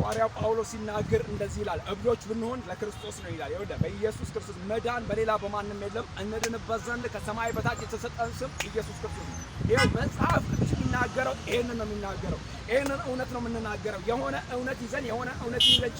ሐዋርያው ጳውሎስ ሲናገር እንደዚህ ይላል፣ እብዶች ብንሆን ለክርስቶስ ነው ይላል። ይወደ በኢየሱስ ክርስቶስ መዳን በሌላ በማንም የለም፣ እንድንበት ዘንድ ከሰማይ በታች የተሰጠን ስም ኢየሱስ ክርስቶስ ነው። ይኸው መጽሐፍ ቅዱስ የሚናገረው ይሄንን ነው የሚናገረው። ይሄንን እውነት ነው የምንናገረው። የሆነ እውነት ይዘን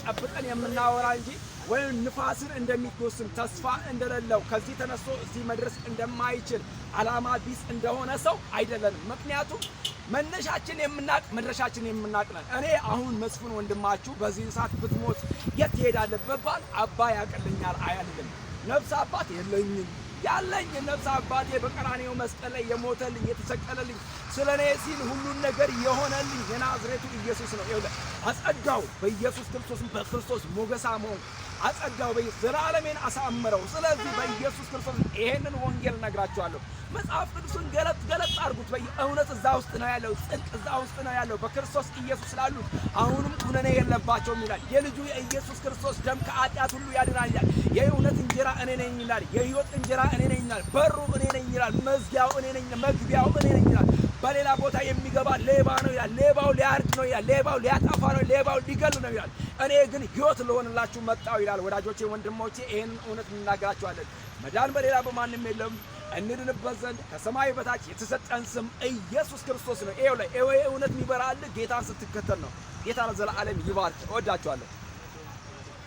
ጨብጠን የምናወራ እንጂ ወይም ንፋስን እንደሚጎስም ተስፋ እንደሌለው ከዚህ ተነስቶ እዚህ መድረስ እንደማይችል ዓላማ ቢስ እንደሆነ ሰው አይደለንም። ምክንያቱም መነሻችን የምናቅ መድረሻችን የምናቅ ነን። እኔ አሁን መስፍን ወንድማችሁ በዚህ ሰዓት ብትሞት የት ትሄዳለህ ብባል አባ ያቀልኛል አያልልም። ነፍስ አባት የለኝም። ያለኝ ነፍስ አባቴ በቀራንዮ መስቀል ላይ የሞተልኝ የተሰቀለልኝ ስለኔ ሲል ሁሉን ነገር የሆነልኝ የናዝሬቱ ኢየሱስ ነው። ይኸውልህ አጸዳው በኢየሱስ ክርስቶስ በክርስቶስ ሞገሳም ሆንኩ። አጸዳው ዘላለሜን አሳምረው። ስለዚህ በኢየሱስ ክርስቶስ ይሄንን ወንጌል ነግራችኋለሁ። መጽሐፍ ቅዱስን ገለጥ አድርጉት። በእውነት እዛ ውስጥ ነው ያለው፣ ጽድቅ እዛ ውስጥ ነው ያለው። በክርስቶስ ኢየሱስ ላሉት አሁንም ኩነኔ የለባቸውም ይላል። የልጁ የኢየሱስ ክርስቶስ ደም ከኃጢአት ሁሉ ያድናል ይላል። የእውነት እንጀራ እኔ ነኝ ይላል። የሕይወት እንጀራ እኔ ነኝ ይላል። በሩ እኔ ነኝ ይላል። መዝጊያው እኔ ነኝ፣ መግቢያው እኔ ነኝ ይላል። በሌላ ቦታ የሚገባ ሌባ ነው ይላል። ሌባው ሊያርድ ነው ይላል። ሌባው ሊያጠፋ ነው፣ ሌባው ሊገል ነው ይላል። እኔ ግን ሕይወት ልሆንላችሁ መጣሁ ይላል። ወዳጆቼ ወንድሞቼ ይሄንን እውነት እንናገራችኋለን። መዳን በሌላ በማንም የለም፣ እንድንበት ዘንድ ከሰማይ በታች የተሰጠን ስም ኢየሱስ ክርስቶስ ነው። ይሄው ላይ እውነት የሚበራልህ ጌታን ስትከተል ነው። ጌታ ለዘላለም ይባርክ። እወዳችኋለሁ።